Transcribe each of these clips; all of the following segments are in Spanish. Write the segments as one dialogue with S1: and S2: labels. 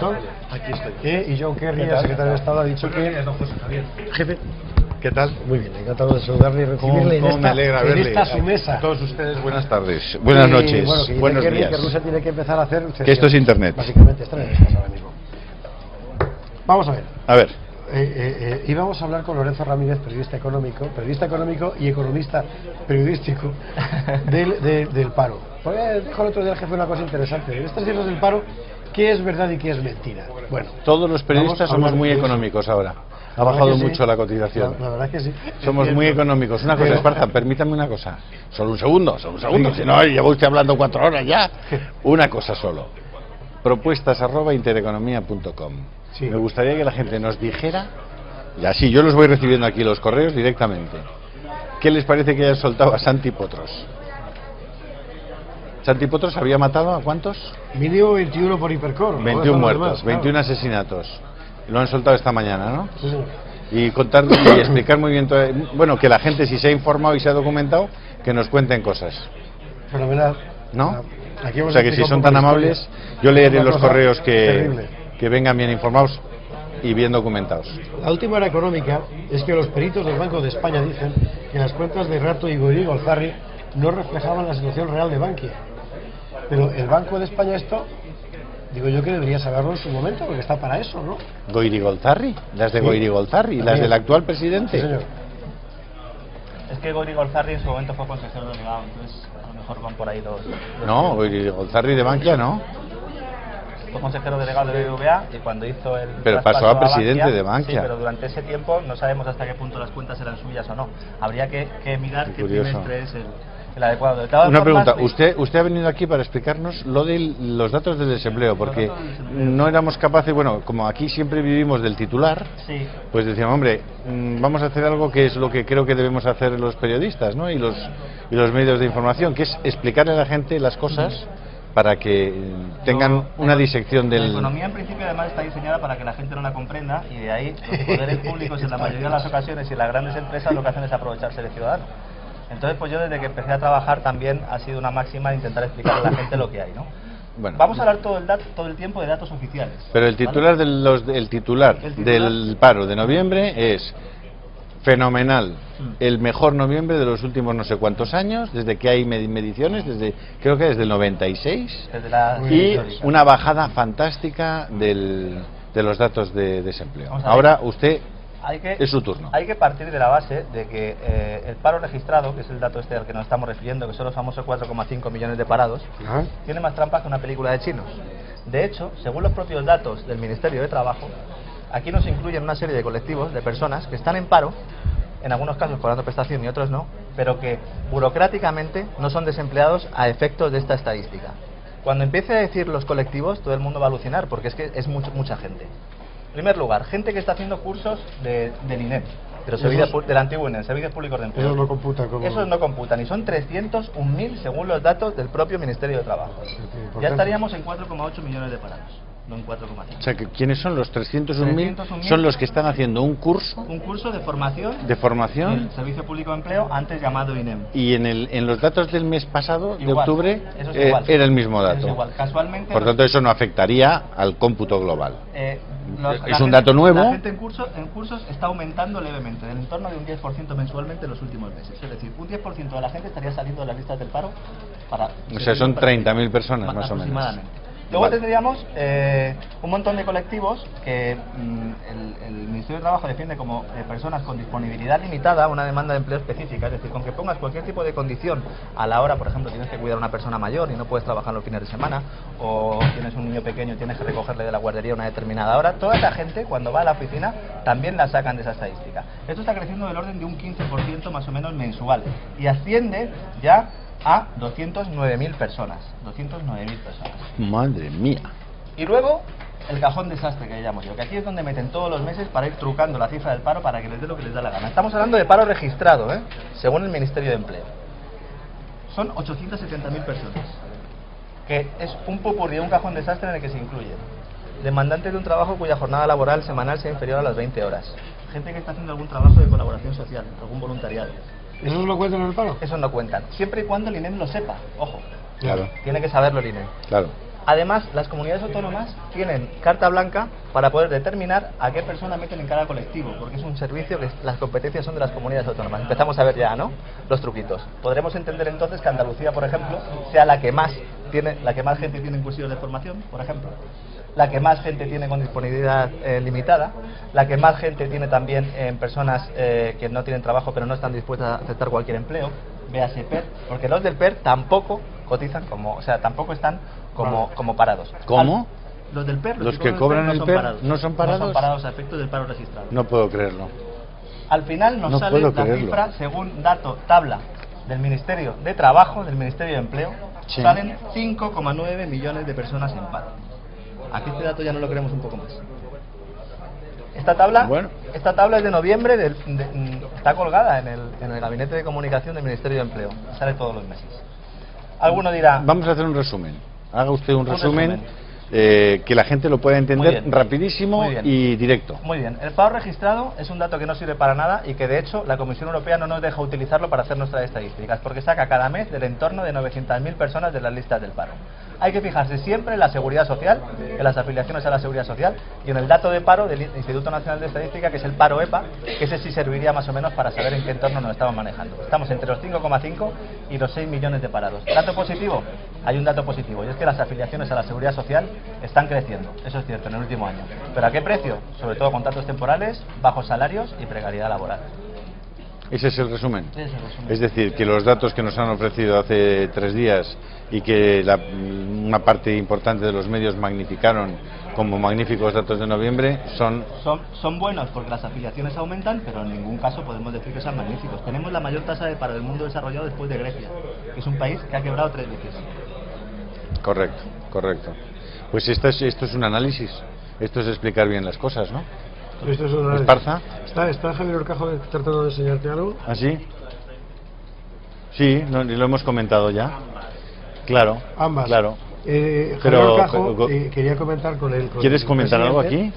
S1: Antón.
S2: Aquí estoy.
S1: Y John Kerry, el secretario de Estado, ha dicho que... Jefe, ¿qué tal? Muy bien, encantado de saludarle y recibirle en esta su mesa.
S2: A todos ustedes, buenas tardes, buenas noches,
S1: bueno, que
S2: buenos
S1: Kerry,
S2: días.
S1: que Rusia tiene que empezar a hacer...
S2: Que esto es internet.
S1: Básicamente, está en el espacio ahora mismo. Vamos a ver.
S2: A ver.
S1: Íbamos a hablar con Lorenzo Ramírez, periodista económico y economista periodístico del paro. Porque dijo el otro día el jefe una cosa interesante. En estas cifras del paro, ¿qué es verdad y qué es mentira? Bueno,
S2: todos los periodistas somos muy económicos ahora. Ha bajado mucho la cotización.
S1: La verdad que sí.
S2: Somos muy económicos. Una cosa, Esparza, permítame una cosa. Solo un segundo. Si no, lleva usted hablando 4 horas ya. Una cosa solo. Propuestas@intereconomia.com. Sí. Me gustaría que la gente nos dijera, y así yo los voy recibiendo aquí los correos directamente, ¿qué les parece que hayan soltado a Santi Potros? ¿Santi Potros había matado a cuántos?
S1: Mínimo 21 por Hipercor.
S2: 21 muertos, demás, 21 claro. Asesinatos. Lo han soltado esta mañana, ¿no? Sí. Y contar y explicar muy bien todo, bueno, que la gente, si se ha informado y se ha documentado, que nos cuenten cosas.
S1: Fenomenal.
S2: ¿No? O sea que si son tan amables, yo leeré los correos que vengan bien informados y bien documentados.
S1: La última hora económica es que los peritos del Banco de España dicen que las cuentas de Rato y Goiri-Golzarri no reflejaban la situación real de Bankia. Pero el Banco de España esto, digo yo que debería saberlo en su momento, porque está para eso, ¿no?
S2: Goiri-Golzarri, las de sí. Goiri-Golzarri, las del actual presidente.
S1: Sí, señor.
S3: Es que Goiri-Golzarri en su momento fue consejero delegado, entonces a lo mejor van por ahí los...
S2: No, Goiri-Golzarri de Bankia no.
S3: Fue consejero delegado de BBVA y cuando hizo el...
S2: Pero pasó a presidente de Bankia.
S3: Sí, pero durante ese tiempo no sabemos hasta qué punto las cuentas eran suyas o no. Habría que mirar qué trimestre es el adecuado.
S2: Una pregunta, usted ha venido aquí para explicarnos lo de los datos del desempleo, porque no éramos capaces, bueno, como aquí siempre vivimos del titular, sí. Pues decíamos, hombre, vamos a hacer algo que es lo que creo que debemos hacer los periodistas, ¿no? y los medios de información, que es explicarle a la gente las cosas para que tengan una disección del...
S3: La economía en principio además está diseñada para que la gente no la comprenda y de ahí los poderes públicos en la mayoría de las ocasiones y las grandes empresas lo que hacen es aprovecharse del ciudadano. Entonces pues yo desde que empecé a trabajar también ha sido una máxima intentar explicarle a la gente lo que hay, ¿no?
S2: Bueno,
S3: vamos a hablar todo el tiempo de datos oficiales.
S2: Pero el titular, ¿vale? el titular del paro de noviembre es... Fenomenal, el mejor noviembre de los últimos no sé cuántos años, desde que hay mediciones, creo que desde el 96, y una bajada fantástica de los datos de desempleo. Ahora usted, es su turno.
S3: Hay que partir de la base de que el paro registrado, que es el dato este al que nos estamos refiriendo, que son los famosos 4,5 millones de parados, tiene más trampas que una película de chinos. De hecho, según los propios datos del Ministerio de Trabajo, aquí nos incluyen una serie de colectivos de personas que están en paro, en algunos casos cobrando prestación y otros no, pero que burocráticamente no son desempleados a efectos de esta estadística. Cuando empiece a decir los colectivos, todo el mundo va a alucinar, porque es que es mucha gente. En primer lugar, gente que está haciendo cursos del INEM, del antiguo INEM, Servicios Públicos de Empleo.
S1: Esos no computan.
S3: Esos no computan, y son 301.000 según los datos del propio Ministerio de Trabajo. Ya estaríamos en 4,8 millones de parados. No en 4,5.
S2: O sea, que ¿quiénes son los 301.000? Son los que están haciendo un curso.
S3: Un curso de formación.
S2: De formación.
S3: En el Servicio Público de Empleo, antes llamado INEM.
S2: Y en los datos del mes pasado, igual, de octubre, era el mismo dato.
S3: Es igual. Casualmente.
S2: Por tanto, eso no afectaría al cómputo global. Es un
S3: gente,
S2: dato nuevo.
S3: La gente en cursos está aumentando levemente, del entorno de un 10% mensualmente en los últimos meses. Es decir, un 10% de la gente estaría saliendo de las listas del paro para...
S2: O sea, son 30.000 personas más o menos.
S3: Luego tendríamos un montón de colectivos que el Ministerio de Trabajo defiende como personas con disponibilidad limitada, una demanda de empleo específica, es decir, con que pongas cualquier tipo de condición a la hora, por ejemplo, tienes que cuidar a una persona mayor y no puedes trabajar los fines de semana, o tienes un niño pequeño y tienes que recogerle de la guardería a una determinada hora, toda esa gente cuando va a la oficina también la sacan de esa estadística. Esto está creciendo del orden de un 15% más o menos mensual y asciende ya a 209.000 personas. 209.000 personas.
S2: Madre mía.
S3: Y luego, el cajón desastre que llamo yo, que aquí es donde meten todos los meses para ir trucando la cifra del paro para que les dé lo que les da la gana. Estamos hablando de paro registrado, según el Ministerio de Empleo. Son 870.000 personas. Que es un popurrí, un cajón desastre en el que se incluyen demandantes de un trabajo cuya jornada laboral semanal sea inferior a las 20 horas. Gente que está haciendo algún trabajo de colaboración social, algún voluntariado.
S1: ¿Esos no cuentan en el paro?
S3: Esos no cuentan, siempre y cuando el INEM lo sepa, ojo.
S2: Claro.
S3: Tiene que saberlo el INEM.
S2: Claro.
S3: Además, las comunidades autónomas tienen carta blanca para poder determinar a qué persona meten en cada colectivo, porque es un servicio que las competencias son de las comunidades autónomas. Empezamos a ver ya, ¿no?, los truquitos. Podremos entender entonces que Andalucía, por ejemplo, sea la que más gente tiene en cursillos de formación, por ejemplo, la que más gente tiene con disponibilidad limitada, la que más gente tiene también en personas que no tienen trabajo pero no están dispuestas a aceptar cualquier empleo, véase PER, porque los del PER tampoco cotizan tampoco están como parados.
S2: ¿Cómo?
S3: Los del PER,
S2: los que cobran el PER no son parados.
S3: No son parados a efectos del paro registrado.
S2: No puedo creerlo.
S3: Al final nos sale la cifra, según tabla del Ministerio de Trabajo, del Ministerio de Empleo, sí, salen 5,9 millones de personas en paro. Aquí este dato ya no lo queremos un poco más. Esta tabla es de noviembre, está colgada en el Gabinete de Comunicación del Ministerio de Empleo. Sale todos los meses. Alguno dirá...
S2: Vamos a hacer un resumen. Haga usted un resumen. Que la gente lo pueda entender rapidísimo y directo.
S3: Muy bien. El paro registrado es un dato que no sirve para nada y que de hecho la Comisión Europea no nos deja utilizarlo para hacer nuestras estadísticas, porque saca cada mes del entorno de 900.000 personas de las listas del paro. Hay que fijarse siempre en la seguridad social, en las afiliaciones a la seguridad social y en el dato de paro del Instituto Nacional de Estadística, que es el paro EPA, que ese sí serviría más o menos para saber en qué entorno nos estamos manejando. Estamos entre los 5,5 y los 6 millones de parados. ¿Dato positivo? Hay un dato positivo, y es que las afiliaciones a la seguridad social están creciendo, eso es cierto, en el último año. ¿Pero a qué precio? Sobre todo contratos temporales, bajos salarios y precariedad laboral.
S2: Ese es el resumen. Es decir, que los datos que nos han ofrecido hace 3 días y que una parte importante de los medios magnificaron como magníficos datos de noviembre
S3: son buenos porque las afiliaciones aumentan, pero en ningún caso podemos decir que sean magníficos. Tenemos la mayor tasa de paro del mundo desarrollado después de Grecia, que es un país que ha quebrado 3 veces.
S2: Correcto. Pues esto es un análisis, esto es explicar bien las cosas, ¿no?
S1: Esto es un análisis.
S2: ¿Esparza?
S1: ¿Está Javier Orcajo tratando de enseñarte algo?
S2: ¿Ah, sí? Sí, lo hemos comentado ya. Claro.
S1: Ambas.
S2: Claro.
S1: Javier Orcajo, quería comentar con él.
S2: ¿Quieres comentar algo aquí?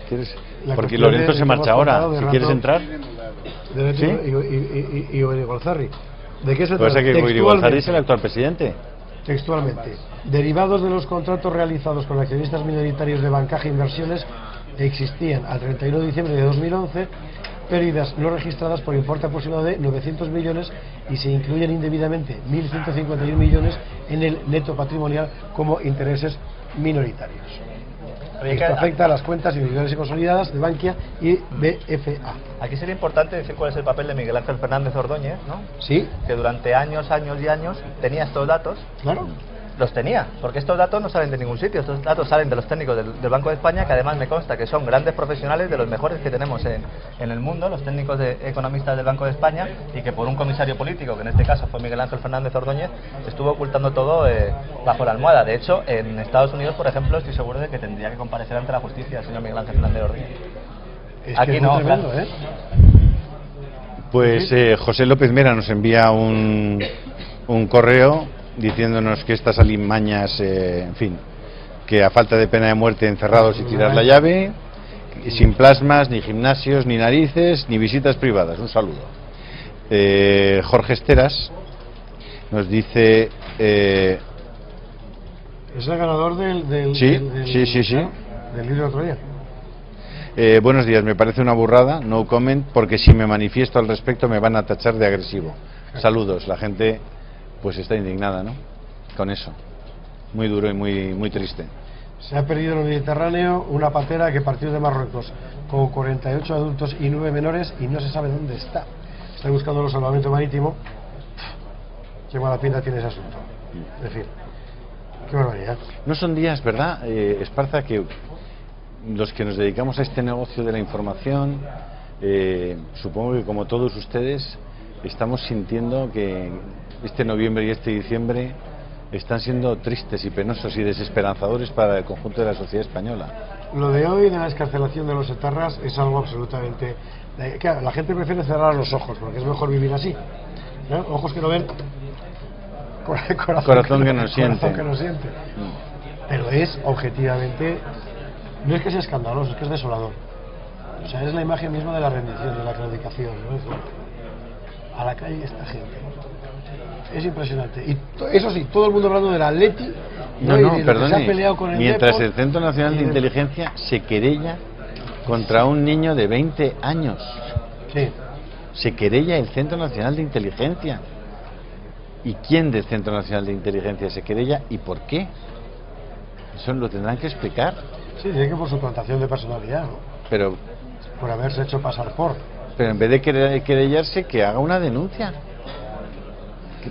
S2: Porque Lorenzo se marcha ahora. Si quieres entrar.
S1: ¿Sí? Y Irigoyen. ¿De qué se trata?
S2: Pues que Irigoyen es el actual presidente.
S1: Textualmente, derivados de los contratos realizados con accionistas minoritarios de Bancaja Inversiones, existían al 31 de diciembre de 2011 pérdidas no registradas por importe aproximado de 900 millones y se incluyen indebidamente 1.151 millones en el neto patrimonial como intereses minoritarios. Esto afecta a las cuentas individuales y consolidadas de Bankia y BFA.
S3: Aquí sería importante decir cuál es el papel de Miguel Ángel Fernández Ordóñez, ¿no?
S1: Sí.
S3: Que durante años y años tenía estos datos.
S1: Claro.
S3: Los tenía, porque estos datos no salen de ningún sitio. Estos datos salen de los técnicos del Banco de España, que además me consta que son grandes profesionales, de los mejores que tenemos en el mundo, los técnicos economistas del Banco de España, y que por un comisario político, que en este caso fue Miguel Ángel Fernández Ordóñez, estuvo ocultando todo bajo la almohada. De hecho, en Estados Unidos, por ejemplo, estoy seguro de que tendría que comparecer ante la justicia el señor Miguel Ángel Fernández Ordóñez.
S1: Aquí no, tremendo,
S3: claro.
S2: Pues José López Mera nos envía un correo diciéndonos que estas alimañas, en fin, que a falta de pena de muerte encerrados y tirar la llave, sin plasmas, ni gimnasios, ni narices, ni visitas privadas. Un saludo. Jorge Esteras nos dice... ¿Es
S1: el ganador del
S2: sí.
S1: del libro de otro día?
S2: Buenos días, me parece una burrada, no comment, porque si me manifiesto al respecto me van a tachar de agresivo. Saludos, la gente pues está indignada, ¿no? Con eso. Muy duro y muy triste.
S1: Se ha perdido en el Mediterráneo una patera que partió de Marruecos con 48 adultos y 9 menores y no se sabe dónde está. Está buscando el salvamento marítimo. Qué mala pinta tiene ese asunto. En fin, qué barbaridad.
S2: No son días, ¿verdad, Esparza, que los que nos dedicamos a este negocio de la información, supongo que como todos ustedes, estamos sintiendo que este noviembre y este diciembre están siendo tristes y penosos y desesperanzadores para el conjunto de la sociedad española?
S1: Lo de hoy de la excarcelación de los etarras es algo absolutamente... Claro, la gente prefiere cerrar los ojos porque es mejor vivir así, ¿no? Ojos que no ven, corazón que no siente. Pero es objetivamente, no es que sea escandaloso, es que es desolador. O sea, es la imagen misma de la rendición, de la claudicación, ¿no? A la calle esta gente. Es impresionante. Y eso sí, todo el mundo hablando del Atleti.
S2: No,
S1: Y de lo que se ha
S2: perdone.
S1: peleado con el
S2: Mientras
S1: Depor,
S2: el Centro Nacional de Inteligencia se querella contra un niño de 20 años.
S1: Sí.
S2: Se querella el Centro Nacional de Inteligencia. ¿Y quién del Centro Nacional de Inteligencia se querella y por qué? Eso lo tendrán que explicar.
S1: Sí, dice que por su plantación de personalidad, ¿no?
S2: Pero
S1: Por haberse hecho pasar por.
S2: en vez de querellarse, que haga una denuncia.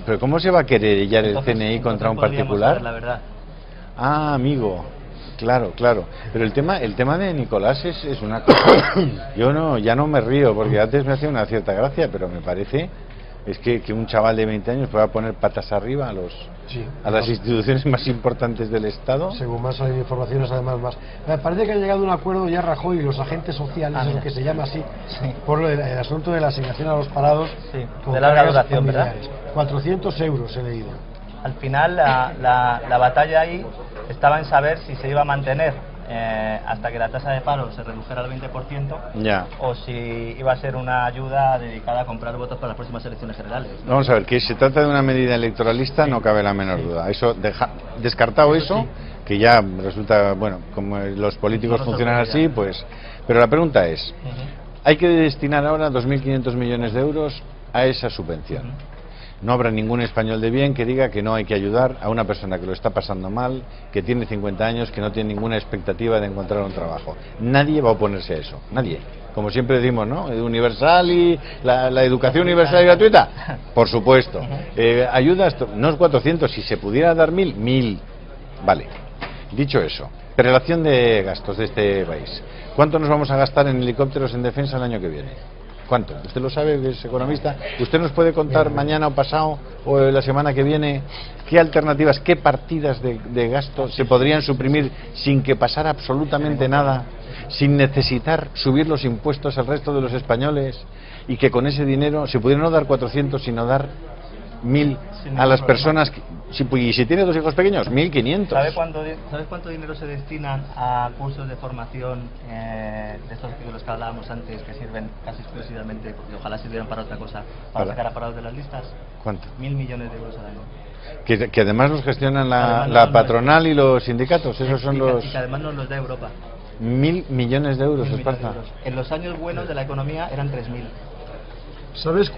S2: ¿Pero cómo se va a querellar el CNI contra un particular?
S3: La verdad.
S2: Ah, amigo. Claro. Pero el tema de Nicolás es una cosa. Yo ya no me río, porque antes me hacía una cierta gracia, pero me parece que un chaval de 20 años pueda poner patas arriba a las instituciones más importantes del Estado.
S1: Según más hay informaciones, además más. Me parece que han llegado a un acuerdo ya Rajoy y los agentes sociales, es lo que se llama así, por el asunto de la asignación a los parados.
S3: Sí,
S1: con
S3: de larga
S1: cargas
S3: duración, ¿verdad?
S1: familiares. 400 euros he leído.
S3: Al final la batalla ahí estaba en saber si se iba a mantener hasta que la tasa de paro se redujera al 20%,
S2: Ya.
S3: o si iba a ser una ayuda dedicada a comprar votos para las próximas elecciones generales.
S2: Vamos a ver, que se trata de una medida electoralista, no cabe la menor duda. Eso descartado eso, que ya resulta, bueno, como los políticos funcionan así, pues. Pero la pregunta es, hay que destinar ahora 2.500 millones de euros a esa subvención. No habrá ningún español de bien que diga que no hay que ayudar a una persona que lo está pasando mal, que tiene 50 años, que no tiene ninguna expectativa de encontrar un trabajo. Nadie va a oponerse a eso, nadie. Como siempre decimos, ¿no? Universal y la educación universal y gratuita, por supuesto. Ayudas, no es 400, si se pudiera dar 1.000. Vale. Dicho eso, relación de gastos de este país. ¿Cuánto nos vamos a gastar en helicópteros en defensa el año que viene? ¿Cuánto? Usted lo sabe, que es economista. ¿Usted nos puede contar mañana o pasado o la semana que viene qué alternativas, qué partidas de gasto se podrían suprimir sin que pasara absolutamente nada, sin necesitar subir los impuestos al resto de los españoles, y que con ese dinero se pudiera no dar 400 sino dar 1.000 a las personas y si tiene dos hijos pequeños, 1.500?
S3: ¿Sabes cuánto dinero se destinan a cursos de formación de estos de los que hablábamos antes, que sirven casi exclusivamente, porque ojalá sirvieran para otra cosa, para sacar a parados de las listas?
S2: ¿Cuánto?
S3: 1.000 millones de euros al año.
S2: Que además los gestionan la patronal y los sindicatos. Esos son los.
S3: Y que además nos los da Europa.
S2: 1.000 millones de euros, Esparza.
S3: En los años buenos de la economía eran 3.000.
S1: ¿Sabes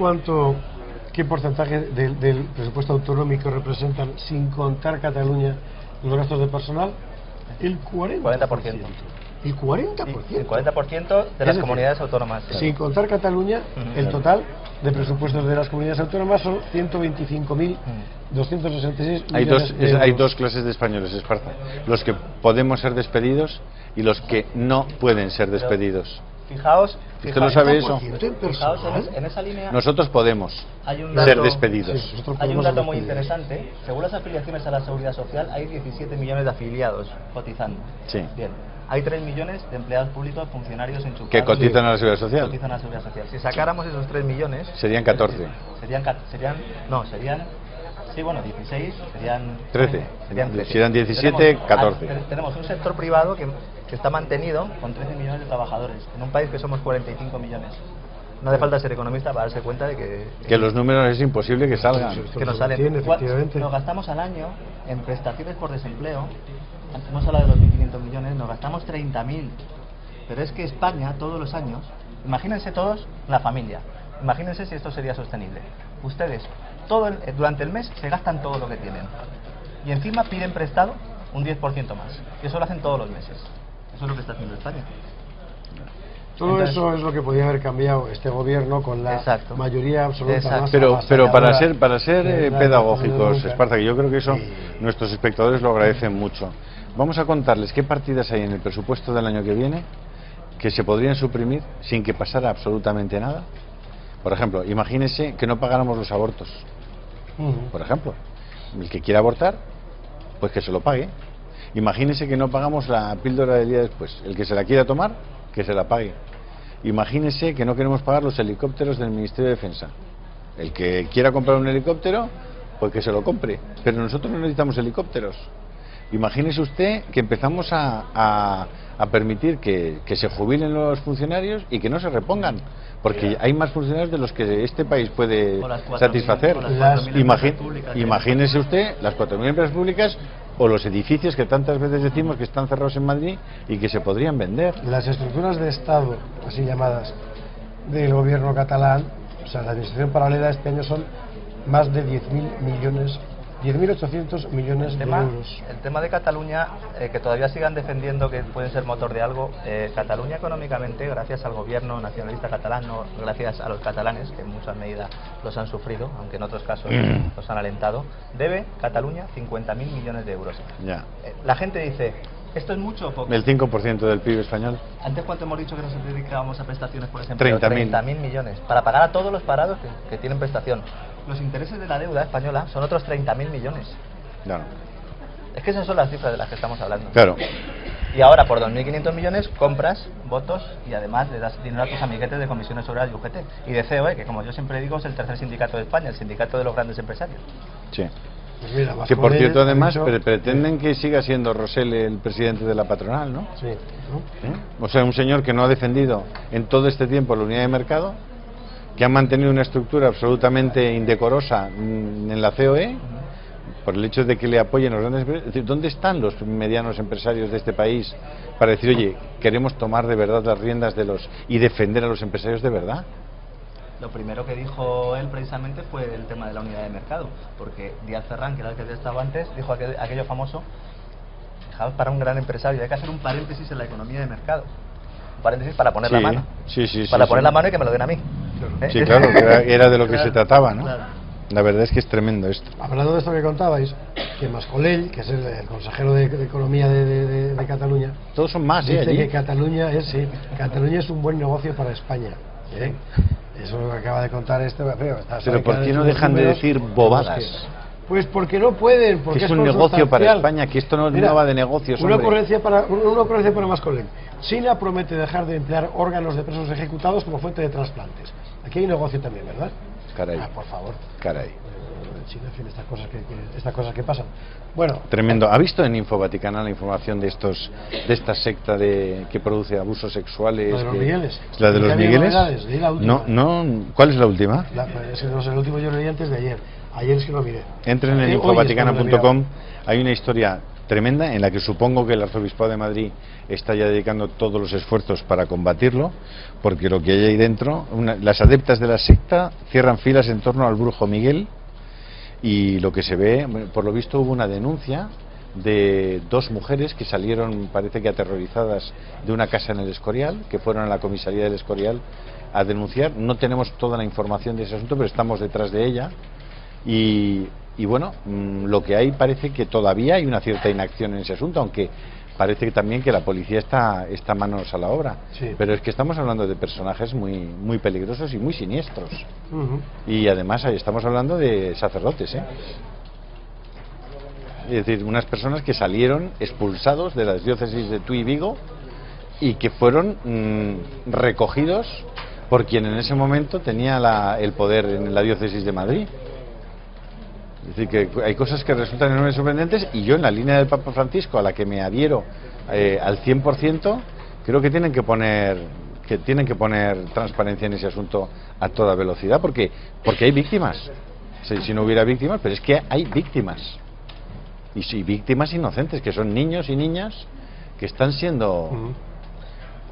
S1: qué porcentaje del presupuesto autonómico representan, sin contar Cataluña, los gastos de personal? El 40%. El 40%.
S3: El 40% de las comunidades autónomas.
S1: Sin contar Cataluña, el total de presupuestos de las comunidades autónomas son 125.266 millones de euros.
S2: Hay dos clases de españoles, Esparza. Los que podemos ser despedidos y los que no pueden ser despedidos.
S3: Fijaos,
S2: ¿usted lo sabe eso?
S3: Fijaos en esa línea.
S2: Nosotros podemos ser despedidos.
S1: Sí,
S3: hay un dato muy interesante. Según las afiliaciones a la Seguridad Social, hay 17 millones de afiliados cotizando.
S2: Sí.
S3: Bien. Hay 3 millones de empleados públicos, funcionarios enchufados.
S2: Que cotizan a la Seguridad Social.
S3: Cotizan a la Seguridad Social. Si sacáramos esos 3 millones...
S2: Serían 14.
S3: Sí, bueno, 16, serían
S2: 13.
S3: Serían 13.
S2: Si eran 17, 14.
S3: Tenemos un sector privado que está mantenido con 13 millones de trabajadores, en un país que somos 45 millones. No hace falta ser economista para darse cuenta de que
S2: los números es imposible que salgan.
S3: Que nos salen. Nos gastamos al año en prestaciones por desempleo, hemos hablado de los 1.500 millones, nos gastamos 30.000. Pero es que España, todos los años, imagínense todos la familia, imagínense si esto sería sostenible. Ustedes, durante el mes, se gastan todo lo que tienen. Y encima piden prestado un 10% más. Y eso lo hacen todos los meses. Eso es lo que está haciendo España.
S1: Todo eso es lo que podía haber cambiado este gobierno con la mayoría absoluta.
S2: Pero para ser pedagógicos, Esparza, que yo creo que eso nuestros espectadores lo agradecen mucho. Vamos a contarles qué partidas hay en el presupuesto del año que viene que se podrían suprimir sin que pasara absolutamente nada. Por ejemplo, imagínese que no pagáramos los abortos. Por ejemplo, el que quiera abortar, pues que se lo pague. Imagínese que no pagamos la píldora del día después. El que se la quiera tomar, que se la pague. Imagínese que no queremos pagar los helicópteros del Ministerio de Defensa. El que quiera comprar un helicóptero, pues que se lo compre. Pero nosotros no necesitamos helicópteros. Imagínese usted que empezamos a permitir que se jubilen los funcionarios y que no se repongan, porque hay más funcionarios de los que este país puede satisfacer. Imagínese usted las 4.000 empresas públicas o los edificios que tantas veces decimos que están cerrados en Madrid y que se podrían vender.
S1: Las estructuras de Estado, así llamadas, del gobierno catalán, o sea, la administración paralela este año son más de 10.800 millones de euros.
S3: El tema de Cataluña, que todavía sigan defendiendo que pueden ser motor de algo, Cataluña económicamente, gracias al gobierno nacionalista catalán, no gracias a los catalanes, que en muchas medidas los han sufrido, aunque en otros casos los han alentado, debe Cataluña 50.000 millones de euros.
S2: Ya.
S3: La gente dice, ¿esto es mucho o poco?
S2: El 5% del PIB español.
S3: ¿Antes cuánto hemos dicho que nos dedicábamos a prestaciones, por ejemplo?
S2: 30.000
S3: millones, para pagar a todos los parados que tienen prestación. Los intereses de la deuda española son otros 30.000 millones.
S2: Claro.
S3: Es que esas son las cifras de las que estamos hablando.
S2: Claro.
S3: Y ahora por 2.500 millones compras votos y además le das dinero a tus amiguetes de comisiones obreras y UGT. Y de COE, que como yo siempre digo es el tercer sindicato de España, el sindicato de los grandes empresarios.
S2: Sí.
S1: Pues mira,
S2: que por cierto además pretenden que siga siendo Rosell el presidente de la patronal, ¿no?
S1: Sí.
S2: O sea, un señor que no ha defendido en todo este tiempo la unidad de mercado, que ha mantenido una estructura absolutamente indecorosa en la COE, por el hecho de que le apoyen los grandes empresarios. Es decir, ¿dónde están los medianos empresarios de este país para decir, oye, queremos tomar de verdad las riendas y defender a los empresarios de verdad?
S3: Lo primero que dijo él precisamente fue el tema de la unidad de mercado, porque Díaz Ferrán, que era el que estaba antes, dijo aquello famoso, fijaos, para un gran empresario hay que hacer un paréntesis en la economía de mercado. Un paréntesis para poner la mano. Para poner la mano y que me lo den a mí.
S2: Sí, claro, que era de lo que se trataba, ¿no?
S3: Claro.
S2: La verdad es que es tremendo esto.
S1: Hablando de esto que contabais, que Mascolell, que es el consejero de Economía de Cataluña,
S2: todos son más,
S1: dice
S2: allí.
S1: que Cataluña es un buen negocio para España. Eso es lo que acaba de contar
S2: Pero ¿por qué no dejan de decir bobadas?
S1: Pues porque no pueden, porque
S2: que es un negocio para España, que esto no va de negocios.
S1: Una ocurrencia para Mascolell. China promete dejar de emplear órganos de presos ejecutados como fuente de trasplantes. Aquí hay negocio también, ¿verdad?
S2: Caray.
S1: Por favor.
S2: Caray.
S1: China, en fin, estas cosas que pasan. Bueno.
S2: Tremendo. ¿Ha visto en Info Vaticana la información de esta secta que produce abusos sexuales?
S1: ¿La de los Migueles?
S2: ¿La de los Migueles?
S1: No.
S2: ¿Cuál es la última?
S1: El último yo leí antes de ayer. Ayer es que lo miré.
S2: Entren en infovaticana.com. Hay una historia tremenda en la que supongo que el Arzobispado de Madrid está ya dedicando todos los esfuerzos para combatirlo, porque lo que hay ahí dentro, las adeptas de la secta cierran filas en torno al brujo Miguel, y lo que se ve, por lo visto hubo una denuncia de 2 mujeres que salieron, parece que aterrorizadas, de una casa en el Escorial, que fueron a la comisaría del Escorial a denunciar. No tenemos toda la información de ese asunto, pero estamos detrás de ella. Y bueno, lo que hay parece que todavía hay una cierta inacción en ese asunto, aunque parece que también que la policía está manos a la obra.
S1: Sí.
S2: Pero es que estamos hablando de personajes muy, muy peligrosos y muy siniestros. Y además estamos hablando de sacerdotes, Es decir, unas personas que salieron expulsados de las diócesis de Tuy y Vigo y que fueron recogidos por quien en ese momento tenía el poder en la diócesis de Madrid. Es decir, que hay cosas que resultan enormemente sorprendentes, y yo en la línea del Papa Francisco, a la que me adhiero al 100%, creo que tienen que poner transparencia en ese asunto a toda velocidad, porque hay víctimas. Si no hubiera víctimas, pero es que hay víctimas, y víctimas inocentes, que son niños y niñas que están siendo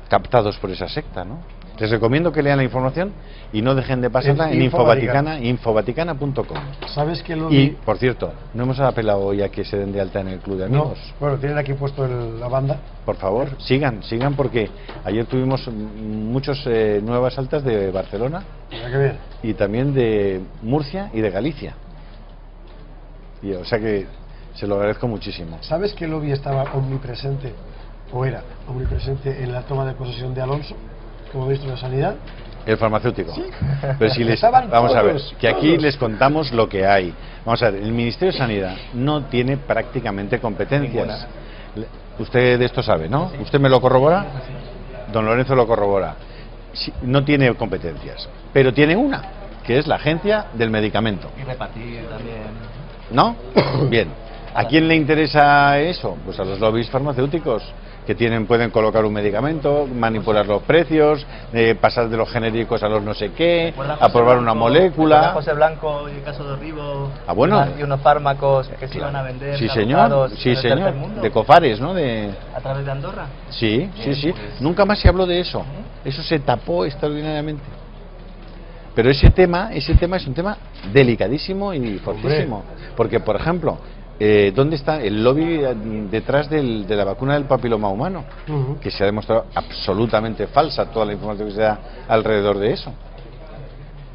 S2: captados por esa secta, ¿no? Les recomiendo que lean la información y no dejen de pasarla en infovaticana.com.
S1: ¿Sabes que
S2: Y, por cierto, no hemos apelado hoy a que se den de alta en el Club de Amigos.
S1: No. Bueno, tienen aquí puesto la banda.
S2: Por favor, sigan, porque ayer tuvimos muchas nuevas altas de Barcelona.
S1: Mira qué bien.
S2: Y también de Murcia y de Galicia. O sea que se lo agradezco muchísimo.
S1: ¿Sabes que el lobby estaba omnipresente, o era omnipresente, en la toma de posesión de Alonso como ministro de Sanidad?
S2: El farmacéutico.
S1: Sí.
S2: Pero si vamos a ver, que aquí les contamos lo que hay. Vamos a ver, el Ministerio de Sanidad no tiene prácticamente competencias. Usted de esto sabe, ¿no? ¿Usted me lo corrobora? Don Lorenzo lo corrobora. Sí, no tiene competencias, pero tiene una, que es la Agencia del Medicamento.
S3: Y repartir también.
S2: ¿No? Bien. ¿A quién le interesa eso? Pues a los lobbies farmacéuticos, que pueden colocar un medicamento, manipular los precios, pasar de los genéricos a los no sé qué, aprobar una molécula.
S3: José Blanco y el caso de Ribo,
S2: bueno,
S3: y unos fármacos que se iban a vender.
S2: Sí, señor, sí, señor. De Cofares, ¿no?
S3: A través de Andorra.
S2: Sí, sí, sí. Pues... Nunca más se habló de eso. Eso se tapó extraordinariamente. Pero ese tema es un tema delicadísimo y fortísimo. Porque, por ejemplo, ¿dónde está el lobby detrás de la vacuna del papiloma humano? Que se ha demostrado absolutamente falsa toda la información que se da alrededor de eso.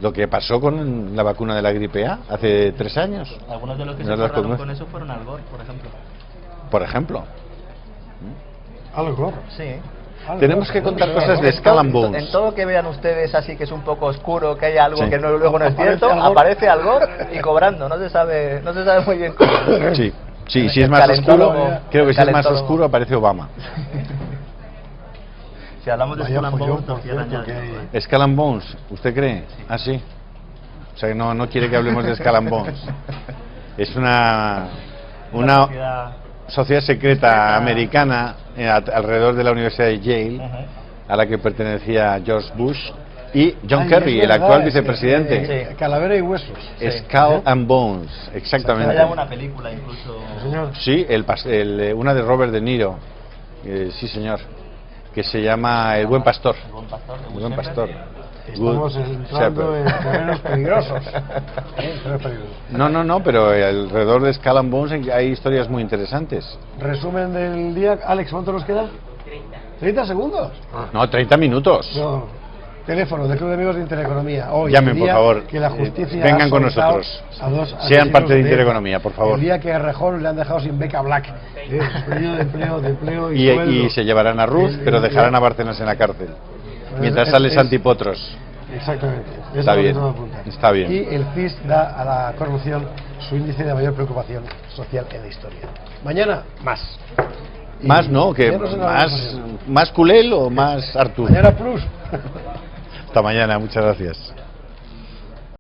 S2: Lo que pasó con la vacuna de la gripe A hace 3 años.
S3: Algunos de los que se forraron con eso fueron Al Gore, por ejemplo.
S2: Por ejemplo.
S1: Al Gore.
S3: Sí.
S2: Tenemos que contar cosas de Skull and Bones.
S3: En todo que vean ustedes así que es un poco oscuro, que hay algo que luego no es cierto, aparece algo y cobrando, no se sabe muy bien cómo.
S2: Sí, sí, si es más oscuro, creo que si es más oscuro aparece Obama.
S3: Si hablamos de Skull and Bones,
S2: Skull and Bones, ¿usted cree? Sí. ¿Ah, sí? O sea, que no quiere que hablemos de Skull and Bones. Es una sociedad secreta americana alrededor de la Universidad de Yale, a la que pertenecía George Bush y John Kerry, el actual vicepresidente.
S1: Calavera y huesos.
S2: Skull and Bones, exactamente.
S3: Hay una película incluso.
S2: Sí, una de Robert De Niro, sí señor, que se llama El Buen Pastor. El Buen Pastor.
S1: Estamos entrando en terrenos peligrosos.
S2: No, pero alrededor de Skull and Bones hay historias muy interesantes.
S1: Resumen del día, Alex, ¿cuánto nos queda? 30 segundos.
S2: No, 30 minutos.
S1: No. Teléfono del Club de Amigos de Intereconomía. Hoy,
S2: llamen, por favor.
S1: Que la justicia
S2: vengan con nosotros. Sean parte de Intereconomía, por favor.
S1: El día que a Rejón le han dejado sin beca Black. De empleo y
S2: se llevarán a Ruth, pero dejarán a Bárcenas en la cárcel. Mientras sale Santi Potros.
S1: Exactamente.
S2: Está bien. Está bien.
S1: Y el CIS da a la corrupción su índice de mayor preocupación social en la historia. Mañana, más.
S2: Más no, que más Culel o más Artur.
S1: Mañana plus.
S2: Hasta mañana, muchas gracias.